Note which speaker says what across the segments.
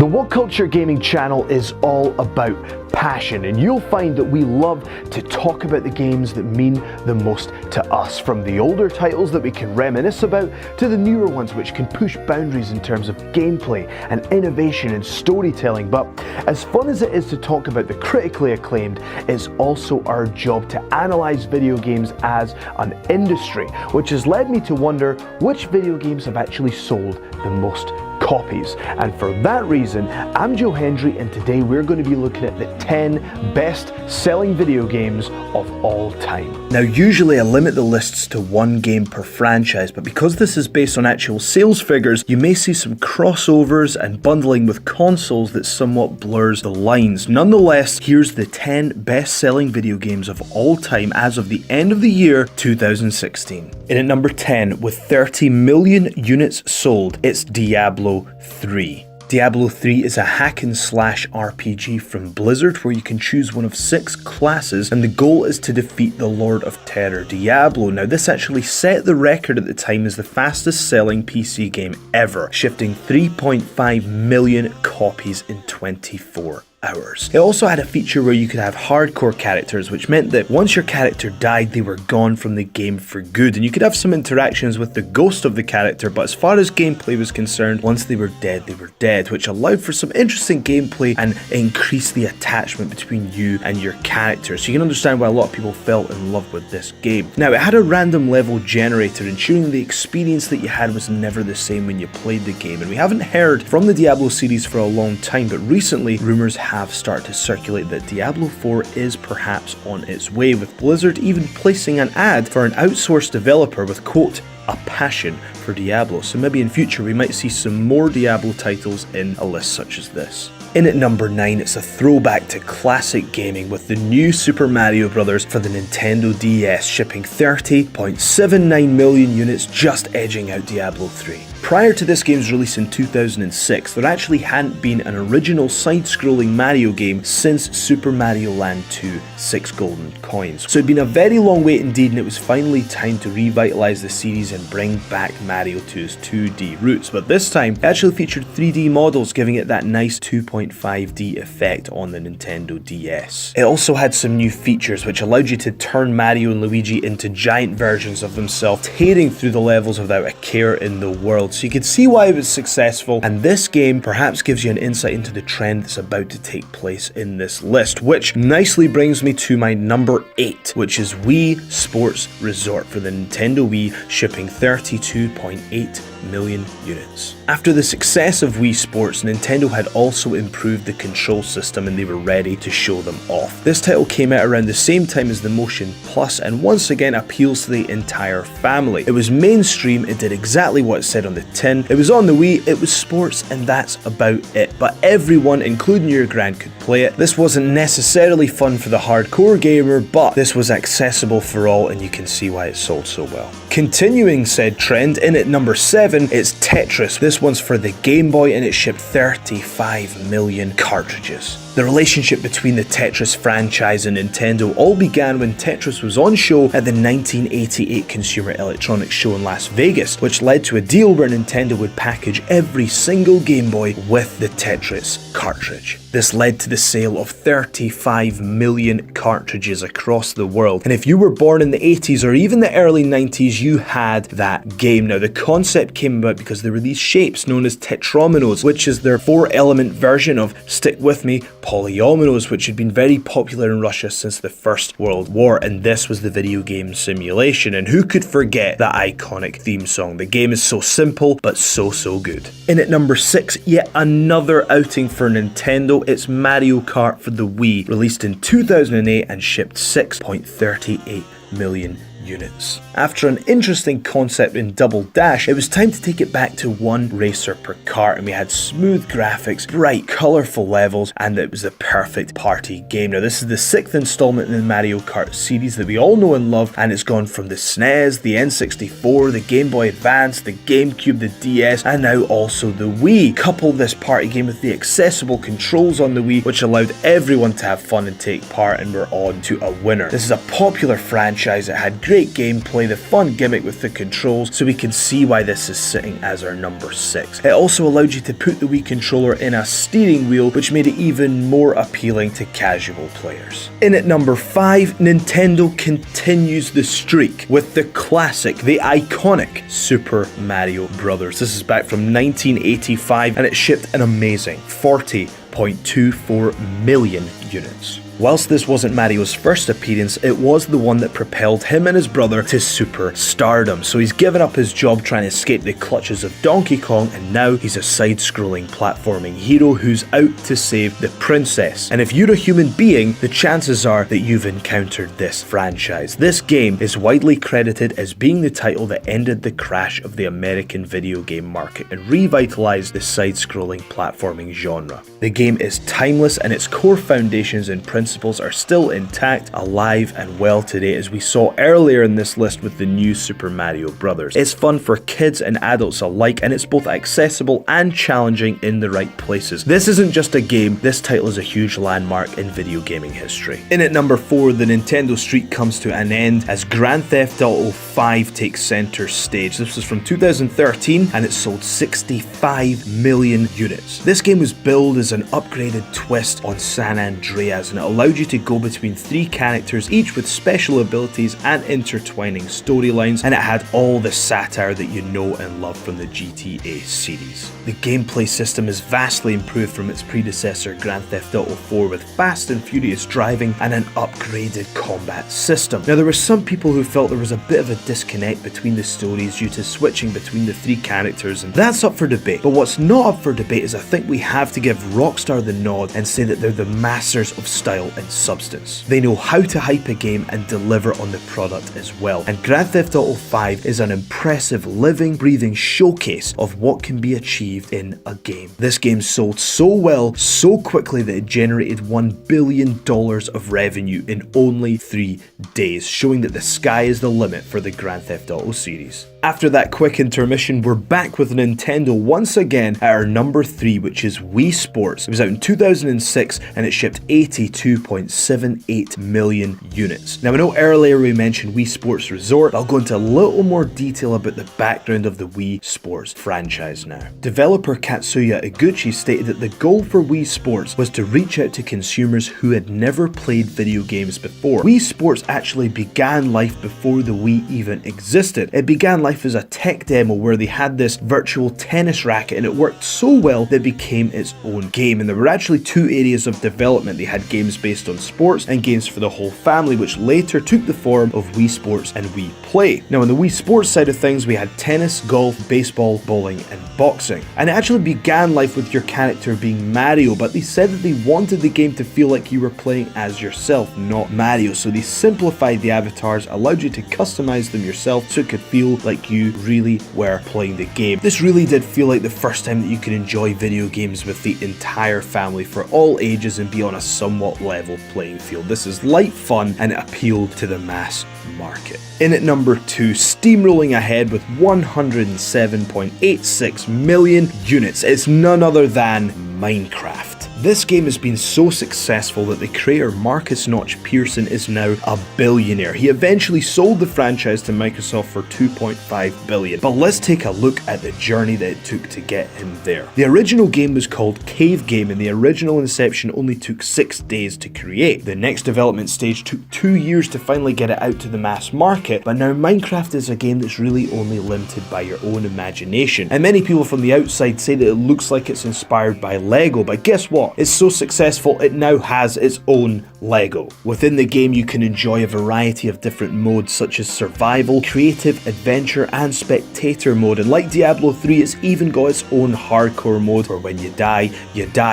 Speaker 1: The What Culture Gaming channel is all about passion, and you'll find that we love to talk about the games that mean the most to us, from the older titles that we can reminisce about to the newer ones which can push boundaries in terms of gameplay and innovation and storytelling. But as fun as it is to talk about the critically acclaimed, it's also our job to analyse video games as an industry, which has led me to wonder which video games have actually sold the most copies. And for that reason, I'm Joe Hendry, and today we're going to be looking at the 10 best selling video games of all time. Now, usually I limit the lists to one game per franchise, but because this is based on actual sales figures, you may see some crossovers and bundling with consoles that somewhat blurs the lines. Nonetheless, here's the 10 best selling video games of all time as of the end of the year 2016. In at number 10, with 30 million units sold, it's Diablo 3. Diablo 3 is a hack and slash RPG from Blizzard where you can choose one of 6 classes, and the goal is to defeat the Lord of Terror, Diablo. Now, this actually set the record at the time as the fastest selling PC game ever, shifting 3.5 million copies in 24 hours. It also had a feature where you could have hardcore characters, which meant that once your character died, they were gone from the game for good, and you could have some interactions with the ghost of the character, but as far as gameplay was concerned, once they were dead, which allowed for some interesting gameplay and increased the attachment between you and your character. So you can understand why a lot of people fell in love with this game. Now, it had a random level generator, ensuring the experience that you had was never the same when you played the game, and we haven't heard from the Diablo series for a long time, but recently rumours have started to circulate that Diablo 4 is perhaps on its way, with Blizzard even placing an ad for an outsourced developer with, quote, a passion for Diablo. So maybe in future we might see some more Diablo titles in a list such as this. In at number 9, it's a throwback to classic gaming with the new Super Mario Bros. For the Nintendo DS, shipping 30.79 million units, just edging out Diablo 3. Prior to this game's release in 2006, there actually hadn't been an original side-scrolling Mario game since Super Mario Land 2, 6 Golden Coins. So it'd been a very long wait indeed, and it was finally time to revitalise the series and bring back Mario 2's 2D roots. But this time, it actually featured 3D models, giving it that nice 2.5D effect on the Nintendo DS. It also had some new features which allowed you to turn Mario and Luigi into giant versions of themselves, tearing through the levels without a care in the world. So you can see why it was successful, and this game perhaps gives you an insight into the trend that's about to take place in this list, which nicely brings me to my number 8, which is Wii Sports Resort for the Nintendo Wii, shipping 32.8 million units. After the success of Wii Sports, Nintendo had also improved the control system, and they were ready to show them off. This title came out around the same time as the Motion Plus, and once again appeals to the entire family. It was mainstream, it did exactly what it said on the tin, it was on the Wii, it was sports, and that's about it. But everyone, including your grand, could play it. This wasn't necessarily fun for the hardcore gamer, but this was accessible for all, and you can see why it sold so well. Continuing said trend, in at number 7, it's Tetris. This one's for the Game Boy, and it shipped 35 million cartridges. The relationship between the Tetris franchise and Nintendo all began when Tetris was on show at the 1988 Consumer Electronics Show in Las Vegas, which led to a deal where Nintendo would package every single Game Boy with the Tetris cartridge. This led to the sale of 35 million cartridges across the world, and if you were born in the 80s or even the early 90s, you had that game. Now, the concept came about because there were these shapes known as tetrominoes, which is their 4-element version of, stick with me, polyominoes, which had been very popular in Russia since the First World War, and this was the video game simulation. And who could forget that iconic theme song? The game is so simple, but so good. In at number 6, yet another outing for Nintendo, it's Mario Kart for the Wii, released in 2008 and shipped 6.38 million units. After an interesting concept in Double Dash, it was time to take it back to one racer per kart, and we had smooth graphics, bright, colourful levels, and it was the perfect party game. Now, this is the 6th installment in the Mario Kart series that we all know and love, and it's gone from the SNES, the N64, the Game Boy Advance, the GameCube, the DS, and now also the Wii. Couple this party game with the accessible controls on the Wii, which allowed everyone to have fun and take part, and we're on to a winner. This is a popular franchise, it had great great gameplay, the fun gimmick with the controls, so we can see why this is sitting as our number 6. It also allowed you to put the Wii controller in a steering wheel, which made it even more appealing to casual players. In at number 5, Nintendo continues the streak with the classic, the iconic Super Mario Bros. This is back from 1985 and it shipped an amazing 40.24 million units. Whilst this wasn't Mario's first appearance, it was the one that propelled him and his brother to superstardom. So he's given up his job trying to escape the clutches of Donkey Kong, and now he's a side-scrolling platforming hero who's out to save the princess. And if you're a human being, the chances are that you've encountered this franchise. This game is widely credited as being the title that ended the crash of the American video game market and revitalized the side-scrolling platforming genre. The game is timeless and its core foundations and principles are still intact, alive and well today, as we saw earlier in this list with the new Super Mario Bros. It's fun for kids and adults alike, and it's both accessible and challenging in the right places. This isn't just a game, this title is a huge landmark in video gaming history. In at number 4, the Nintendo streak comes to an end as Grand Theft Auto 5 takes center stage. This was from 2013 and it sold 65 million units. This game was billed as an upgraded twist on San Andreas, and it allowed you to go between 3 characters, each with special abilities and intertwining storylines, and it had all the satire that you know and love from the GTA series. The gameplay system is vastly improved from its predecessor Grand Theft Auto 4 with fast and furious driving and an upgraded combat system. Now there were some people who felt there was a bit of a disconnect between the stories due to switching between the 3 characters, and that's up for debate. But what's not up for debate is I think we have to give Rockstar the nod and say that they're the masters of style and substance. They know how to hype a game and deliver on the product as well. And Grand Theft Auto 5 is an impressive living, breathing showcase of what can be achieved in a game. This game sold so well, so quickly that it generated $1 billion of revenue in only 3 days, showing that the sky is the limit for the Grand Theft Auto series. After that quick intermission, we're back with Nintendo once again at our number 3, which is Wii Sports. It was out in 2006 and it shipped 82.78 million units. Now I know earlier we mentioned Wii Sports Resort, but I'll go into a little more detail about the background of the Wii Sports franchise now. Developer Katsuya Iguchi stated that the goal for Wii Sports was to reach out to consumers who had never played video games before. Wii Sports actually began life before the Wii even existed. It began life as a tech demo where they had this virtual tennis racket, and it worked so well that it became its own game. And there were actually 2 areas of development. They had games based on sports and games for the whole family, which later took the form of Wii Sports and Wii Play. Now on the Wii Sports side of things, we had tennis, golf, baseball, bowling and boxing. And it actually began life with your character being Mario, but they said that they wanted the game to feel like you were playing as yourself, not Mario. So they simplified the avatars, allowed you to customize them yourself so it could feel like you really were playing the game. This really did feel like the first time that you could enjoy video games with the entire family for all ages and be on a somewhat level playing field. This is light fun and it appealed to the mass market. In at number 2, steamrolling ahead with 107.86 million units, it's none other than Minecraft. This game has been so successful that the creator Marcus Notch Pearson is now a billionaire. He eventually sold the franchise to Microsoft for $2.5 billion. But let's take a look at the journey that it took to get him there. The original game was called Cave Game, and the original inception only took 6 days to create. The next development stage took 2 years to finally get it out to the mass market, but now Minecraft is a game that's really only limited by your own imagination. And many people from the outside say that it looks like it's inspired by Lego, but guess what? It's so successful it now has its own Lego. Within the game you can enjoy a variety of different modes such as survival, creative, adventure and spectator mode, and like Diablo 3 it's even got its own hardcore mode where when you die,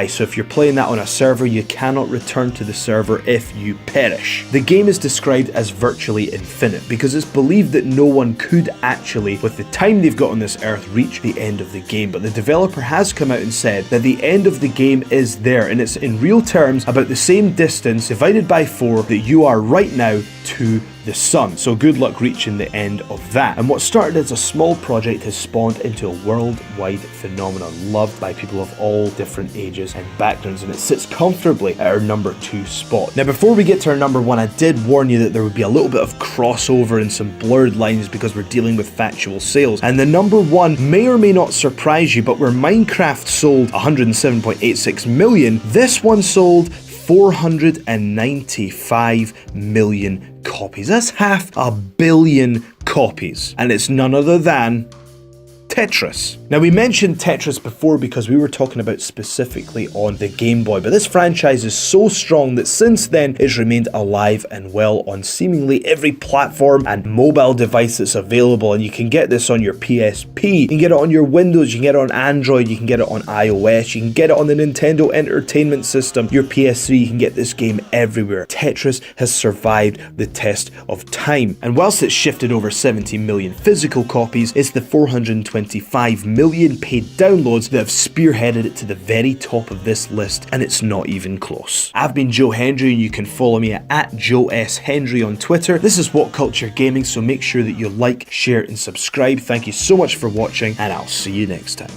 Speaker 1: so if you're playing that on a server you cannot return to the server if you perish. The game is described as virtually infinite because it's believed that no one could actually, with the time they've got on this earth, reach the end of the game, but the developer has come out and said that the end of the game is there, and it's in real terms about the same distance if divided by 4 that you are right now to the sun. So good luck reaching the end of that. And what started as a small project has spawned into a worldwide phenomenon, loved by people of all different ages and backgrounds, and it sits comfortably at our number 2 spot. Now, before we get to our number 1, I did warn you that there would be a little bit of crossover and some blurred lines because we're dealing with factual sales. And the number 1 may or may not surprise you, but where Minecraft sold 107.86 million, this one sold 495 million copies. That's 500 million copies. And it's none other than Tetris. Now, we mentioned Tetris before because we were talking about specifically on the Game Boy, but this franchise is so strong that since then it's remained alive and well on seemingly every platform and mobile device that's available, and you can get this on your PSP, you can get it on your Windows, you can get it on Android, you can get it on iOS, you can get it on the Nintendo Entertainment System, your PS3, you can get this game everywhere. Tetris has survived the test of time, and whilst it's shifted over 70 million physical copies, it's the 425 million paid downloads that have spearheaded it to the very top of this list, and it's not even close. I've been Joe Hendry, and you can follow me at Joe S. Hendry on Twitter. This is What Culture Gaming, so make sure that you like, share, and subscribe. Thank you so much for watching, and I'll see you next time.